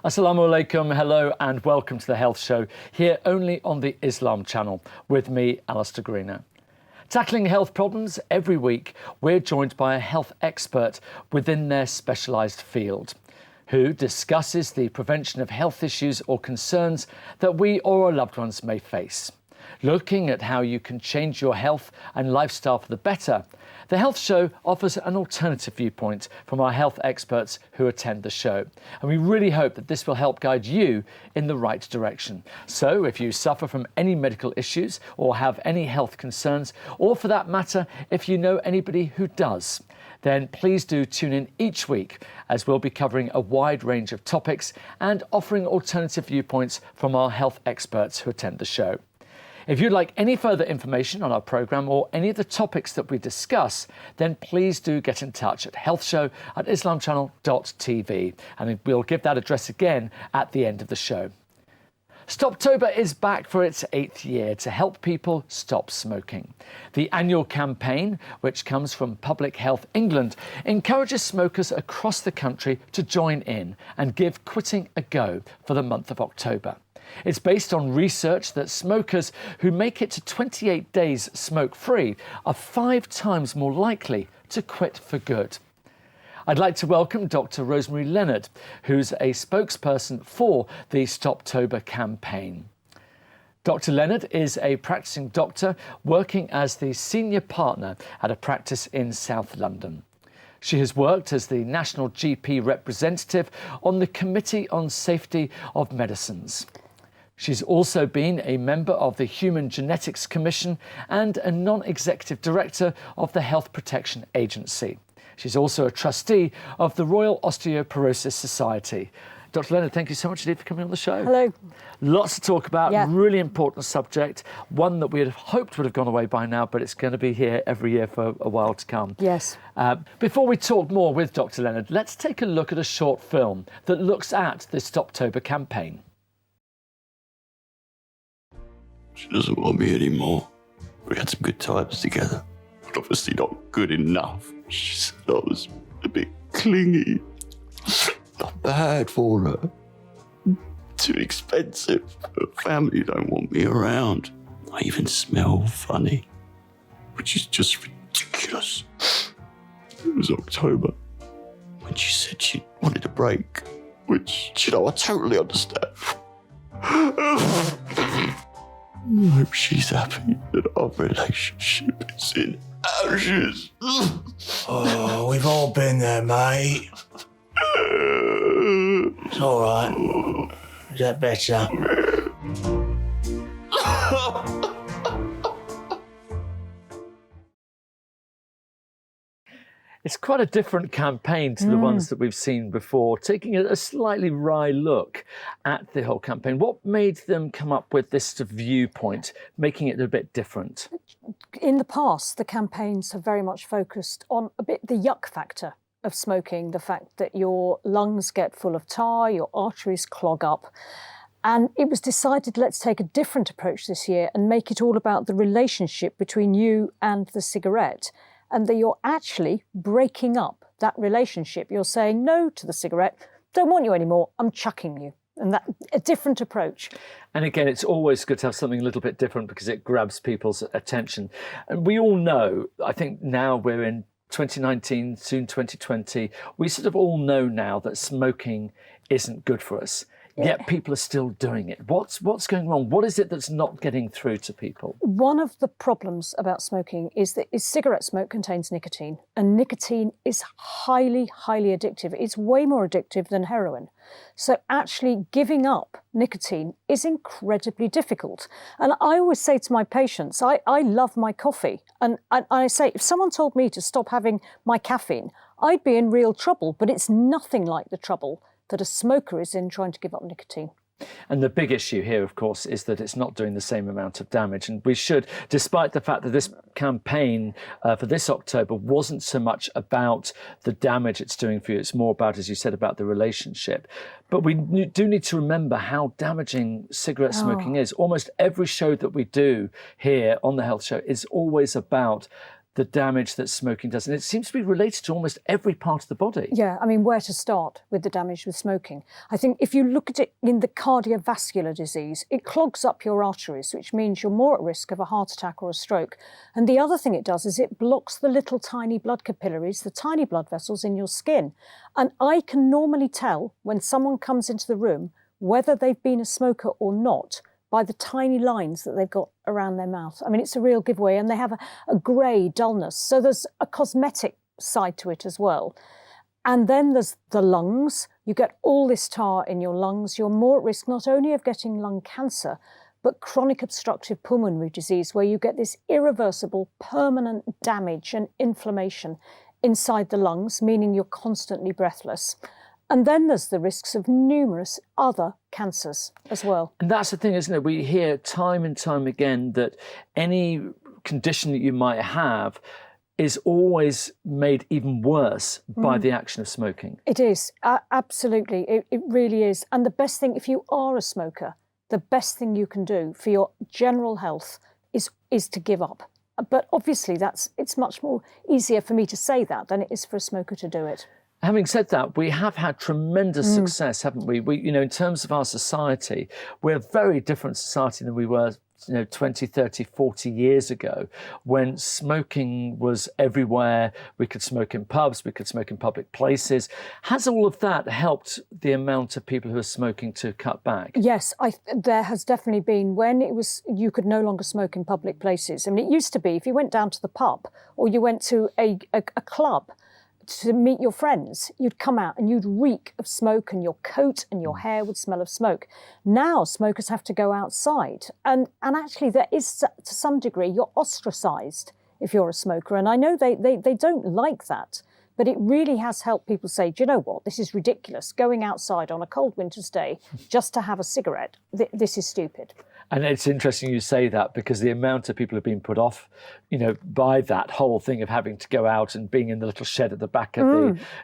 Assalamu alaikum, hello and welcome to The Health Show, here only on the Islam channel, with me, Alistair Greener. Tackling health problems every week, we're joined by a health expert within their specialised field, who discusses the prevention of health issues or concerns that we or our loved ones may face. Looking at how you can change your health and lifestyle for the better, The Health Show offers an alternative viewpoint from our health experts who attend the show. And we really hope that this will help guide you in the right direction. So if you suffer from any medical issues or have any health concerns, or for that matter, if you know anybody who does, then please do tune in each week, as we'll be covering a wide range of topics and offering alternative viewpoints from our health experts who attend the show. If you'd like any further information on our programme or any of the topics that we discuss, then please do get in touch at healthshow@islamchannel.tv, and we'll give that address again at the end of the show. Stoptober is back for its 8th year to help people stop smoking. The annual campaign, which comes from Public Health England, encourages smokers across the country to join in and give quitting a go for the month of October. It's based on research that smokers who make it to 28 days smoke-free are 5 times more likely to quit for good. I'd like to welcome Dr Rosemary Leonard, who's a spokesperson for the Stoptober campaign. Dr Leonard is a practicing doctor working as the senior partner at a practice in South London. She has worked as the National GP representative on the Committee on Safety of Medicines. She's also been a member of the Human Genetics Commission and a non-executive director of the Health Protection Agency. She's also a trustee of the Royal Osteoporosis Society. Dr Leonard, thank you so much indeed for coming on the show. Hello. Lots to talk about, Yeah. Really important subject, one that we had hoped would have gone away by now, but it's going to be here every year for a while to come. Yes. Before we talk more with Dr Leonard, let's take a look at a short film that looks at the Stoptober campaign. She doesn't want me anymore. We had some good times together, but obviously not good enough. She said I was a bit clingy. Not bad for her. Too expensive. Her family don't want me around. I even smell funny, which is just ridiculous. It was October when she said she wanted a break, which, I totally understand. I hope she's happy that our relationship is in ashes. Oh, we've all been there, mate. It's all right. Is that better? It's quite a different campaign to the ones that we've seen before, taking a slightly wry look at the whole campaign. What made them come up with this viewpoint, making it a bit different? In the past, the campaigns have very much focused on a bit the yuck factor of smoking, the fact that your lungs get full of tar, your arteries clog up. And it was decided, let's take a different approach this year and make it all about the relationship between you and the cigarette, and that you're actually breaking up that relationship. You're saying no to the cigarette, don't want you anymore, I'm chucking you. And that, a different approach. And again, it's always good to have something a little bit different because it grabs people's attention. And we all know, I think now we're in 2019, soon 2020, we sort of all know now that smoking isn't good for us. Yet people are still doing it. What's going wrong? What is it that's not getting through to people? One of the problems about smoking is that cigarette smoke contains nicotine, and nicotine is highly, highly addictive. It's way more addictive than heroin. So actually giving up nicotine is incredibly difficult. And I always say to my patients, I love my coffee. And I say, if someone told me to stop having my caffeine, I'd be in real trouble, but it's nothing like the trouble that a smoker is in trying to give up nicotine. And the big issue here, of course, is that it's not doing the same amount of damage. And we should, despite the fact that this campaign for this October wasn't so much about the damage it's doing for you, it's more about, as you said, about the relationship. But we do need to remember how damaging cigarette smoking is. Almost every show that we do here on The Health Show is always about the damage that smoking does. And it seems to be related to almost every part of the body. Yeah, I mean, where to start with the damage with smoking? I think if you look at it in the cardiovascular disease, it clogs up your arteries, which means you're more at risk of a heart attack or a stroke. And the other thing it does is it blocks the little tiny blood capillaries, the tiny blood vessels in your skin. And I can normally tell when someone comes into the room whether they've been a smoker or not by the tiny lines that they've got around their mouth. I mean, it's a real giveaway, and they have a grey dullness. So there's a cosmetic side to it as well. And then there's the lungs. You get all this tar in your lungs. You're more at risk not only of getting lung cancer, but chronic obstructive pulmonary disease, where you get this irreversible, permanent damage and inflammation inside the lungs, meaning you're constantly breathless. And then there's the risks of numerous other cancers as well. And that's the thing, isn't it? We hear time and time again that any condition that you might have is always made even worse by the action of smoking. It is, absolutely. It really is. And the best thing, if you are a smoker, the best thing you can do for your general health is to give up. But obviously it's much more easier for me to say that than it is for a smoker to do it. Having said that, we have had tremendous success, haven't we? In terms of our society, we're a very different society than we were 20, 30, 40 years ago, when smoking was everywhere. We could smoke in pubs, we could smoke in public places. Has all of that helped the amount of people who are smoking to cut back? Yes, there has definitely been. When it was, you could no longer smoke in public places. I mean, it used to be, if you went down to the pub or you went to a club to meet your friends, you'd come out and you'd reek of smoke, and your coat and your hair would smell of smoke. Now smokers have to go outside, and actually there is, to some degree, you're ostracised if you're a smoker, and I know they don't like that, but it really has helped people say, do you know what, this is ridiculous, going outside on a cold winter's day just to have a cigarette, this is stupid. And it's interesting you say that, because the amount of people have been put off, by that whole thing of having to go out and being in the little shed at the back of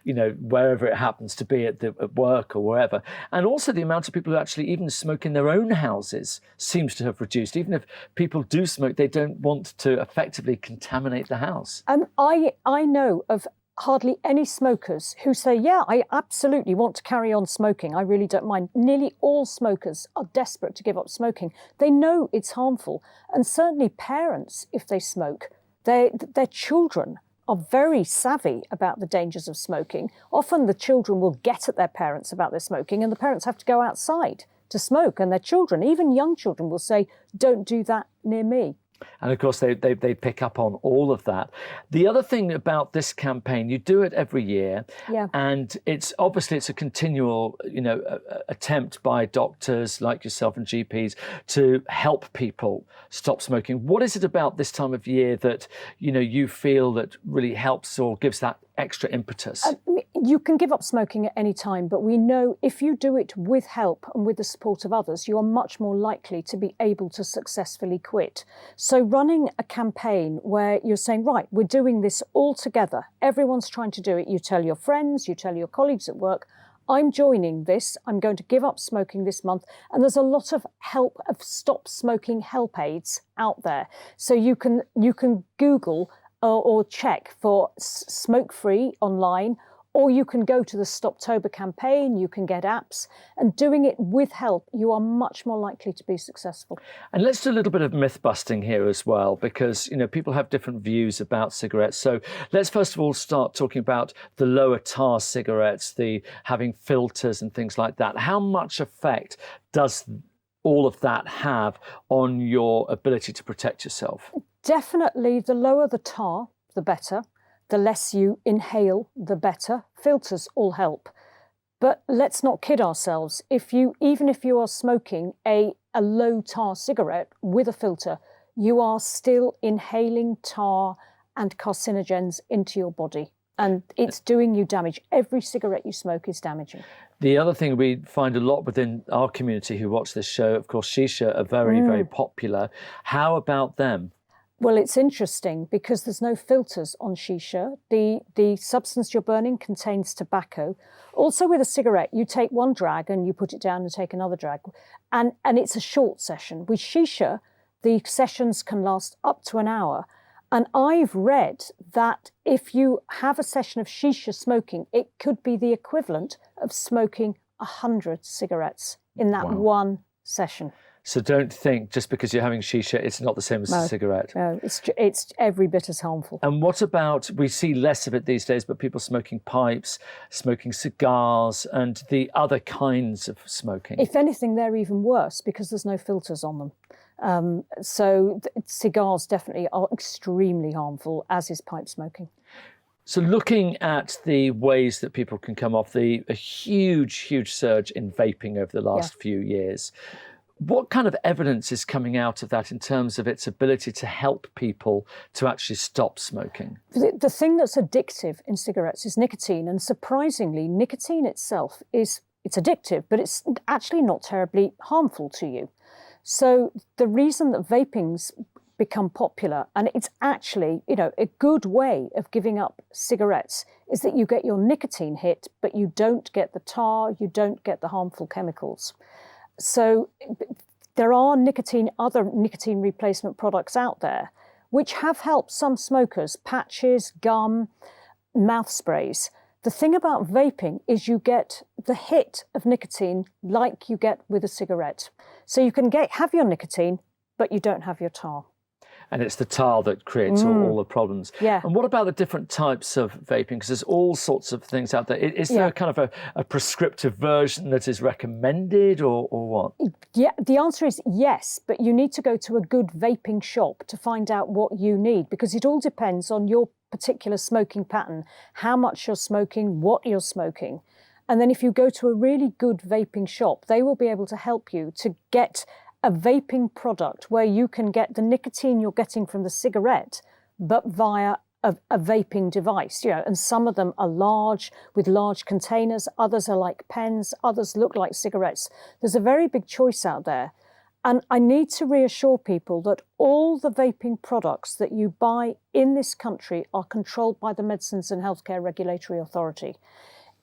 the, wherever it happens to be at work or wherever. And also the amount of people who actually even smoke in their own houses seems to have reduced. Even if people do smoke, they don't want to effectively contaminate the house. I know of hardly any smokers who say, yeah, I absolutely want to carry on smoking. I really don't mind. Nearly all smokers are desperate to give up smoking. They know it's harmful. And certainly parents, if they smoke, their children are very savvy about the dangers of smoking. Often the children will get at their parents about their smoking, and the parents have to go outside to smoke. And their children, even young children, will say, don't do that near me. And of course, they pick up on all of that. The other thing about this campaign, you do it every year, and it's a continual, attempt by doctors like yourself and GPs to help people stop smoking. What is it about this time of year that you feel that really helps or gives that extra impetus? You can give up smoking at any time, but we know if you do it with help and with the support of others, you are much more likely to be able to successfully quit. So running a campaign where you're saying, right, we're doing this all together, everyone's trying to do it, you tell your friends, you tell your colleagues at work, I'm joining this, I'm going to give up smoking this month. And there's a lot of stop smoking help aids out there. So you can Google or check for smoke-free online, or you can go to the Stoptober campaign, you can get apps, and doing it with help, you are much more likely to be successful. And let's do a little bit of myth busting here as well, because people have different views about cigarettes. So let's first of all start talking about the lower tar cigarettes, the having filters and things like that. How much effect does all of that have on your ability to protect yourself? Definitely, the lower the tar, the better. The less you inhale, the better. Filters all help. But let's not kid ourselves. Even if you are smoking a low tar cigarette with a filter, you are still inhaling tar and carcinogens into your body. And it's doing you damage. Every cigarette you smoke is damaging. The other thing we find a lot within our community who watch this show, of course, shisha are very, very popular. How about them? Well, it's interesting because there's no filters on shisha. The substance you're burning contains tobacco. Also with a cigarette, you take one drag and you put it down and take another drag. And it's a short session. With shisha, the sessions can last up to an hour. And I've read that if you have a session of shisha smoking, it could be the equivalent of smoking 100 cigarettes in that one session. So don't think just because you're having shisha, it's not the same as a cigarette. No, it's every bit as harmful. And what about, we see less of it these days, but people smoking pipes, smoking cigars, and the other kinds of smoking? If anything, they're even worse because there's no filters on them. So cigars definitely are extremely harmful, as is pipe smoking. So looking at the ways that people can come off, a huge surge in vaping over the last few years, what kind of evidence is coming out of that in terms of its ability to help people to actually stop smoking? The thing that's addictive in cigarettes is nicotine, and surprisingly, nicotine itself it's addictive, but it's actually not terribly harmful to you. So the reason that vaping's become popular, and it's actually, a good way of giving up cigarettes, is that you get your nicotine hit, but you don't get the tar, you don't get the harmful chemicals. So there are other nicotine replacement products out there which have helped some smokers, patches, gum, mouth sprays. The thing about vaping is you get the hit of nicotine like you get with a cigarette. So you can have your nicotine, but you don't have your tar. And it's the tar that creates all the problems. Yeah. And what about the different types of vaping? Because there's all sorts of things out there. Is there kind of a prescriptive version that is recommended or what? Yeah, the answer is yes, but you need to go to a good vaping shop to find out what you need, because it all depends on your particular smoking pattern, how much you're smoking, what you're smoking. And then if you go to a really good vaping shop, they will be able to help you to get a vaping product where you can get the nicotine you're getting from the cigarette, but via a vaping device, and some of them are large, with large containers, others are like pens, others look like cigarettes. There's a very big choice out there. And I need to reassure people that all the vaping products that you buy in this country are controlled by the Medicines and Healthcare Regulatory Authority.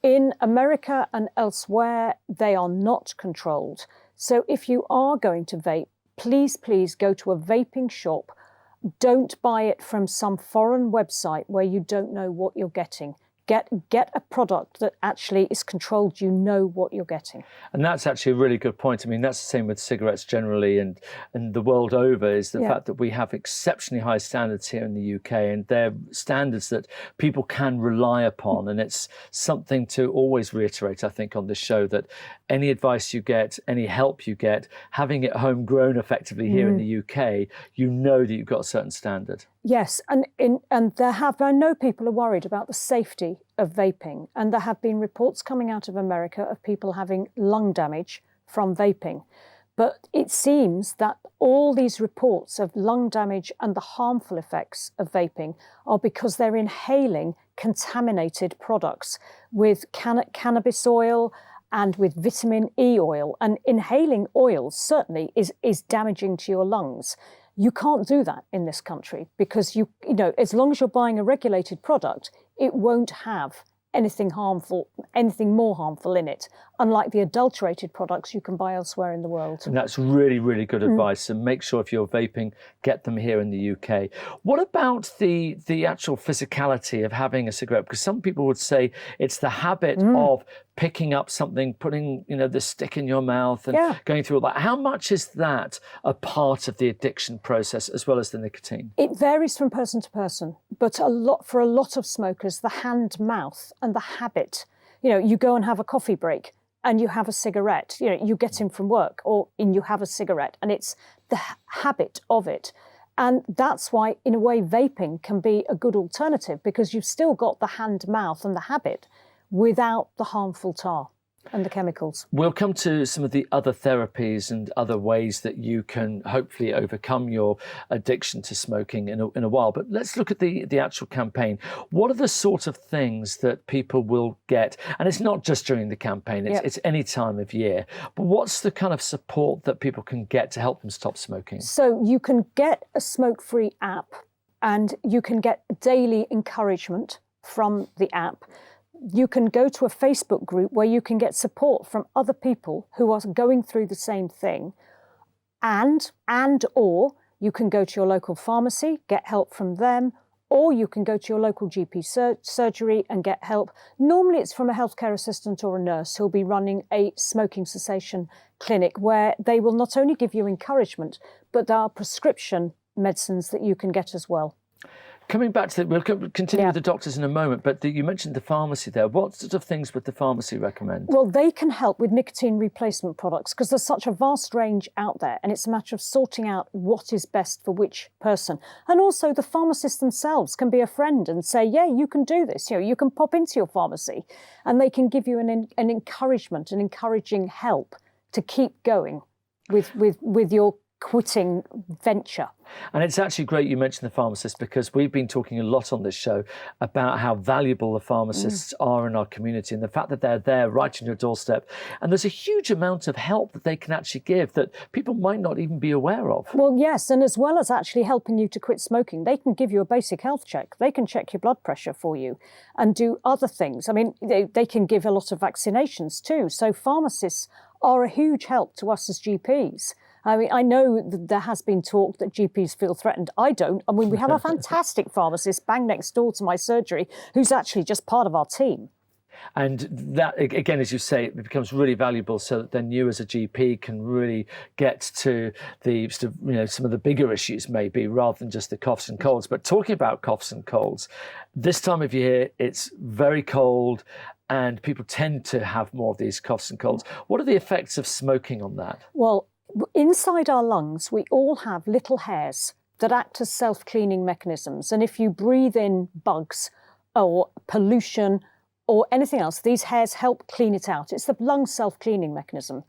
In America and elsewhere, they are not controlled. So if you are going to vape, please go to a vaping shop. Don't buy it from some foreign website where you don't know what you're getting. Get a product that actually is controlled, you know what you're getting. And that's actually a really good point. I mean, that's the same with cigarettes generally and the world over, is the fact that we have exceptionally high standards here in the UK, and they're standards that people can rely upon. And it's something to always reiterate, I think, on this show, that any advice you get, any help you get, having it homegrown effectively here in the UK, you know that you've got a certain standard. Yes, and I know people are worried about the safety of vaping, and there have been reports coming out of America of people having lung damage from vaping. But it seems that all these reports of lung damage and the harmful effects of vaping are because they're inhaling contaminated products with cannabis oil and with vitamin E oil. And inhaling oils certainly is damaging to your lungs. You can't do that in this country because as long as you're buying a regulated product, it won't have anything more harmful in it, unlike the adulterated products you can buy elsewhere in the world. And that's really, really good advice. And make sure if you're vaping, get them here in the UK. What about the actual physicality of having a cigarette? Because some people would say it's the habit of picking up something, putting the stick in your mouth and going through all that. How much is that a part of the addiction process as well as the nicotine? It varies from person to person, but for a lot of smokers, the hand-mouth and the habit, you go and have a coffee break and you have a cigarette, you get in from work and you have a cigarette, and it's the habit of it. And that's why, in a way, vaping can be a good alternative, because you've still got the hand-mouth and the habit without the harmful tar and the chemicals. We'll come to some of the other therapies and other ways that you can hopefully overcome your addiction to smoking in a while. But let's look at the actual campaign. What are the sort of things that people will get? And it's not just during the campaign, it's any time of year. But what's the kind of support that people can get to help them stop smoking? So you can get a smoke-free app, and you can get daily encouragement from the app. You can go to a Facebook group where you can get support from other people who are going through the same thing, or You can go to your local pharmacy, get help from them, or you can go to your local GP surgery and get help. Normally it's from a healthcare assistant or a nurse who'll be running a smoking cessation clinic where they will not only give you encouragement, but there are prescription medicines that you can get as well. Coming back to we'll continue with the doctors in a moment, but you mentioned the pharmacy there. What sort of things would the pharmacy recommend? Well, they can help with nicotine replacement products because there's such a vast range out there, and it's a matter of sorting out what is best for which person. And also the pharmacists themselves can be a friend and say, yeah, you can do this. You know, you can pop into your pharmacy and they can give you an encouragement, an encouraging help to keep going with your quitting venture. And it's actually great you mentioned the pharmacist, because we've been talking a lot on this show about how valuable the pharmacists are in our community, and the fact that they're there right on your doorstep. And there's a huge amount of help that they can actually give that people might not even be aware of. Well, yes, and as well as actually helping you to quit smoking, they can give you a basic health check. They can check your blood pressure for you and do other things. I mean, they can give a lot of vaccinations too. So pharmacists are a huge help to us as GPs. I mean, I know that there has been talk that GPs feel threatened. I don't. I mean, we have a fantastic pharmacist bang next door to my surgery who's actually just part of our team. And that, again, as you say, it becomes really valuable so that then you as a GP can really get to the sort of, you know, some of the bigger issues maybe, rather than just the coughs and colds. But talking about coughs and colds, this time of year, it's very cold and people tend to have more of these coughs and colds. What are the effects of smoking on that? Well, inside our lungs, we all have little hairs that act as self-cleaning mechanisms. And if you breathe in bugs or pollution or anything else, these hairs help clean it out. It's the lung self-cleaning mechanism.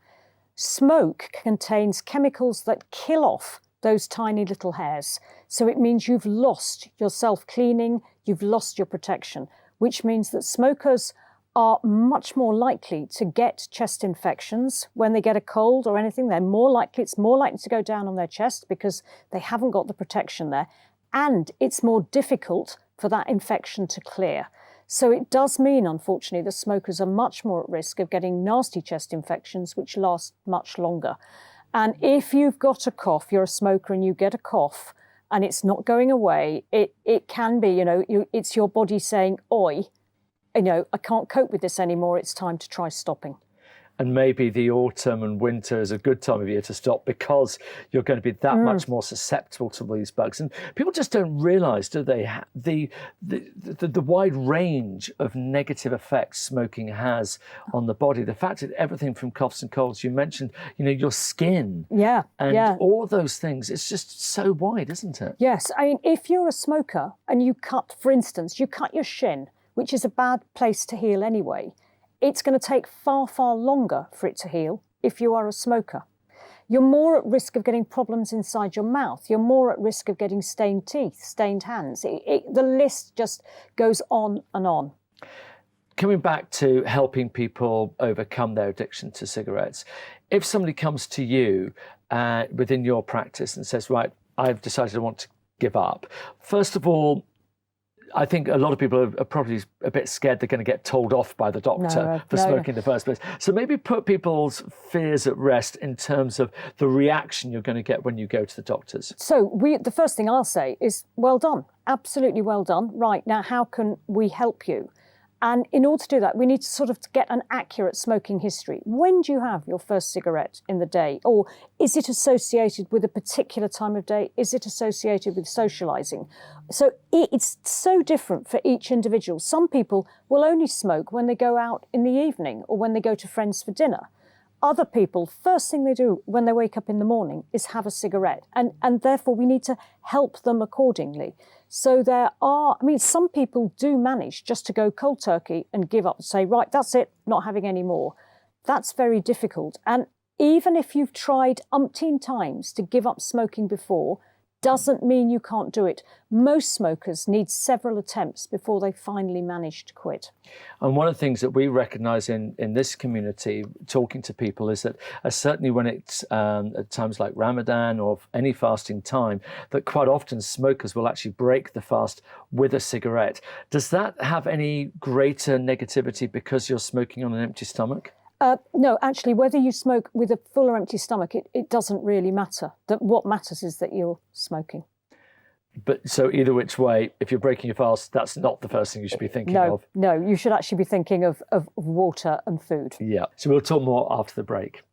Smoke contains chemicals that kill off those tiny little hairs. So it means you've lost your self-cleaning, you've lost your protection, which means that smokers are much more likely to get chest infections when they get a cold or anything. It's more likely to go down on their chest because they haven't got the protection there. And it's more difficult for that infection to clear. So it does mean, unfortunately, that smokers are much more at risk of getting nasty chest infections, which last much longer. And if you've got a cough, you're a smoker and you get a cough and it's not going away, it can be, it's your body saying, oi, I can't cope with this anymore. It's time to try stopping. And maybe the autumn and winter is a good time of year to stop because you're going to be that much more susceptible to these bugs. And people just don't realise, do they, the wide range of negative effects smoking has on the body. The fact that everything from coughs and colds, you mentioned, your skin. And all of those things, it's just so wide, isn't it? Yes. I mean, if you're a smoker and you cut your shin, which is a bad place to heal anyway, it's going to take far, far longer for it to heal if you are a smoker. You're more at risk of getting problems inside your mouth. You're more at risk of getting stained teeth, stained hands. The list just goes on and on. Coming back to helping people overcome their addiction to cigarettes, if somebody comes to you within your practice and says, right, I've decided I want to give up, first of all, I think a lot of people are probably a bit scared they're going to get told off by the doctor for smoking in the first place. So maybe put people's fears at rest in terms of the reaction you're going to get when you go to the doctors. So the first thing I'll say is, well done, absolutely well done. Right, now how can we help you? And in order to do that, we need to sort of get an accurate smoking history. When do you have your first cigarette in the day? Or is it associated with a particular time of day? Is it associated with socialising? So it's so different for each individual. Some people will only smoke when they go out in the evening or when they go to friends for dinner. Other people, first thing they do when they wake up in the morning is have a cigarette. And therefore we need to help them accordingly. So some people do manage just to go cold turkey and give up and say, right, that's it, not having any more. That's very difficult. And even if you've tried umpteen times to give up smoking before, doesn't mean you can't do it. Most smokers need several attempts before they finally manage to quit. And one of the things that we recognise in this community, talking to people, is that certainly when it's at times like Ramadan or any fasting time, that quite often smokers will actually break the fast with a cigarette. Does that have any greater negativity because you're smoking on an empty stomach? No, actually, whether you smoke with a full or empty stomach, it doesn't really matter. What matters is that you're smoking. But so either which way, if you're breaking your fast, that's not the first thing you should be thinking of. No, you should actually be thinking of water and food. Yeah, so we'll talk more after the break.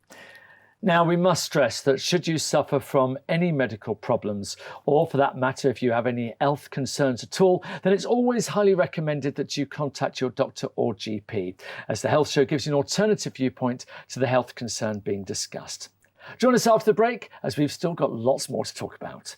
Now, we must stress that should you suffer from any medical problems, or for that matter, if you have any health concerns at all, then it's always highly recommended that you contact your doctor or GP, as the Health Show gives you an alternative viewpoint to the health concern being discussed. Join us after the break, as we've still got lots more to talk about.